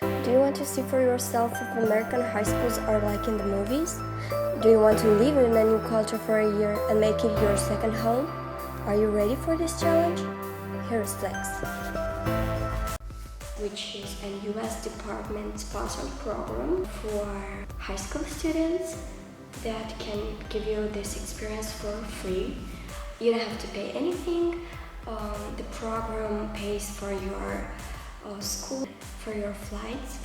Do you want to see for yourself if American high schools are like in the movies? Do you want to live in a new culture for a year and make it your second home? Are you ready for this challenge? Here's Flex, which is a US Department-sponsored program for high school students that can give you this experience for free. You don't have to pay anything. The program pays for your school, for your flights,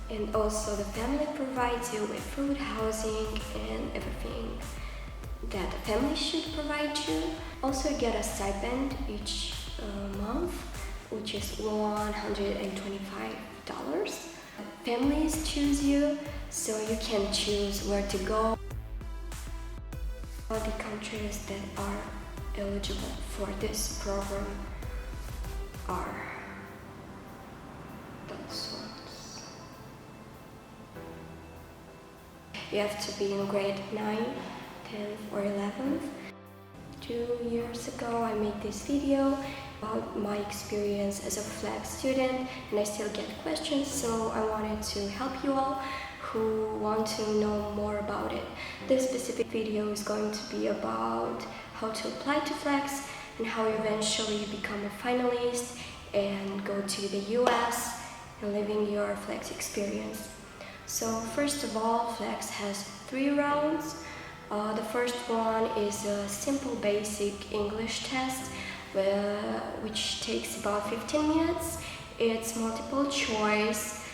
and also the family provides you with food, housing, and everything that a family should provide you. Also, you get a stipend each month, which is $125. Families choose you, so you can choose where to go. All the countries that are eligible for this program are those ones. You have to be in grade 9, 10th or 11th. 2 years ago I made this video about my experience as a flag student, and I still get questions, so I wanted to help you all who want to know more about it. This specific video is going to be about how to apply to flags and how you eventually become a finalist and go to the US and living your flags experience. So first of all, flags has 3 rounds. The first one is a simple basic English test which takes about 15 minutes. It's multiple choice.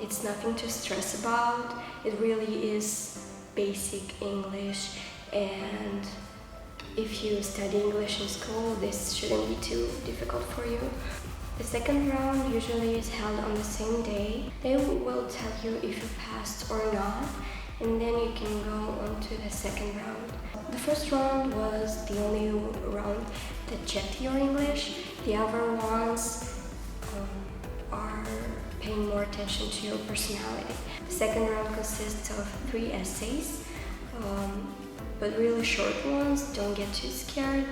It's nothing to stress about. It really is basic English, and if you study English in school, this shouldn't be too difficult for you. The second round usually is held on the same day. They will tell you if you passed or not, and then you can go on to the second round. The first round was the only round that checked your English. The other ones are paying more attention to your personality. The second round consists of 3 essays, but really short ones. Don't get too scared.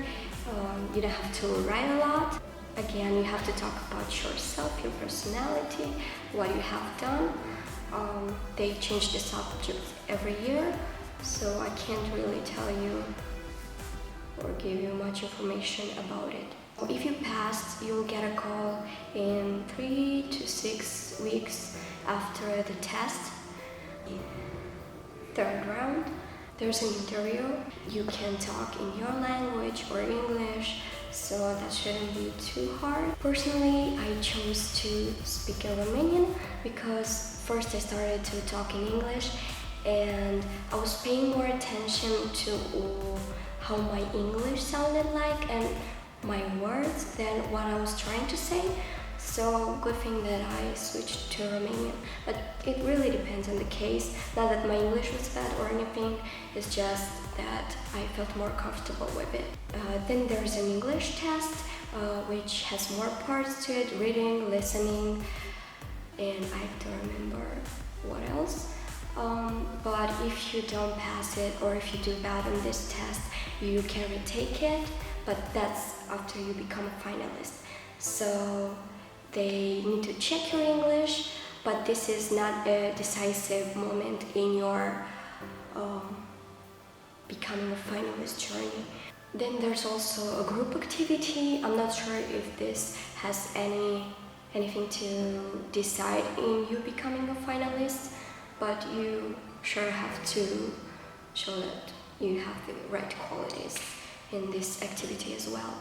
You don't have to write a lot. Again, you have to talk about yourself, your personality, what you have done. They change the subject every year, so I can't really tell you or give you much information about it. If you passed, you'll get a call in 3 to 6 weeks after the test. Third round, there's an interview. You can talk in your language or English, so that shouldn't be too hard. Personally, I chose to speak in Romanian because first I started to talk in English and I was paying more attention to how my English sounded like and my words than what I was trying to say. So good thing that I switched to Romanian, but it really depends on the case. Not that my English was bad or anything, it's just that I felt more comfortable with it. Then there's an English test, which has more parts to it: reading, listening, and I don't remember what else. But if you don't pass it or if you do bad on this test, you can retake it, but that's after you become a finalist. So they need to check your English, but this is not a decisive moment in your becoming a finalist journey. Then there's also a group activity. I'm not sure if this has anything to decide in you becoming a finalist, but you sure have to show that you have the right qualities in this activity as well.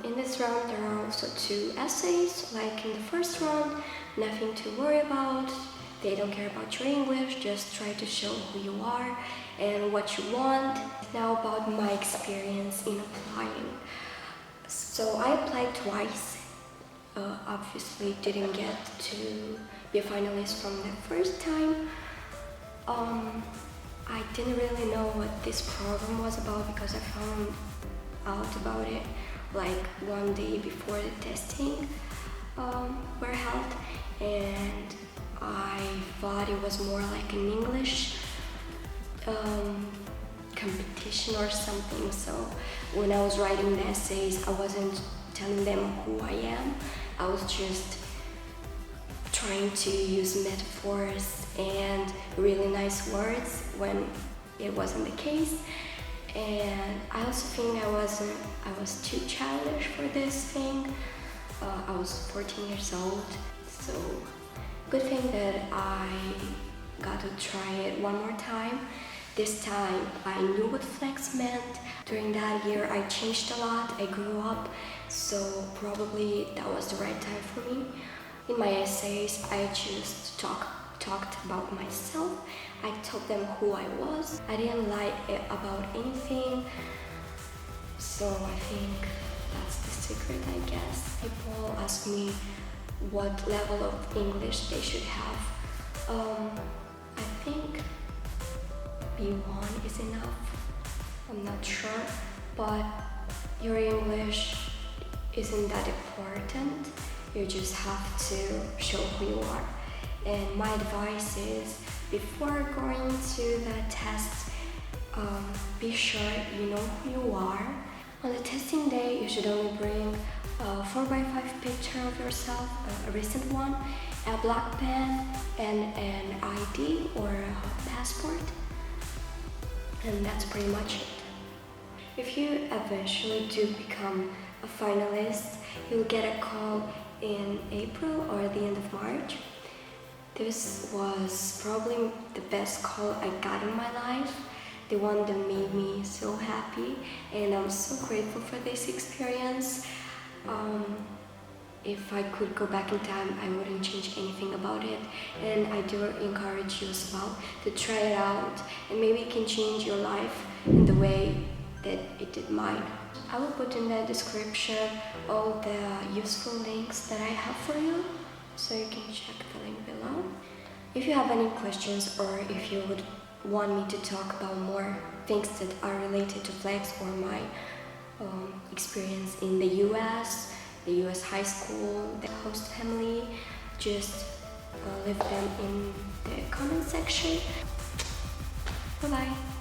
In this round there are also 2 essays. Like in the first round, nothing to worry about. They don't care about your English, just try to show who you are and what you want. Now about my experience in applying. So I applied twice. Obviously didn't get to be a finalist from the first time. I didn't really know what this program was about because I found out about it like one day before the testing were held, and I thought it was more like an English competition or something. So when I was writing the essays, I wasn't telling them who I am. I was just trying to use metaphors and really nice words when it wasn't the case. And I also think I was too childish for this thing. I was 14 years old, so good thing that I got to try it one more time. This time I knew what flex meant. During that year I changed a lot, I grew up, so probably that was the right time for me. In my essays I just talked about myself. I told them who I was. I didn't lie about anything. So I think that's the secret, I guess. People ask me what level of English they should have. I think B1 is enough. I'm not sure, but your English isn't that important. You just have to show who you are. And my advice is, before going to the test, be sure you know who you are. On the testing day, you should only bring a 4x5 picture of yourself, a recent one, a black pen, and an ID or a passport. And that's pretty much it. If you eventually do become a finalist, you'll get a call in April or the end of March. This was probably the best call I got in my life, the one that made me so happy, and I'm so grateful for this experience. If I could go back in time, I wouldn't change anything about it, and I do encourage you as well to try it out, and maybe it can change your life in the way that it did mine. I will put in the description all the useful links that I have for you, so you can check the link below. If you have any questions, or if you would want me to talk about more things that are related to flex or my experience in the US high school, the host family, just leave them in the comment section. Bye bye.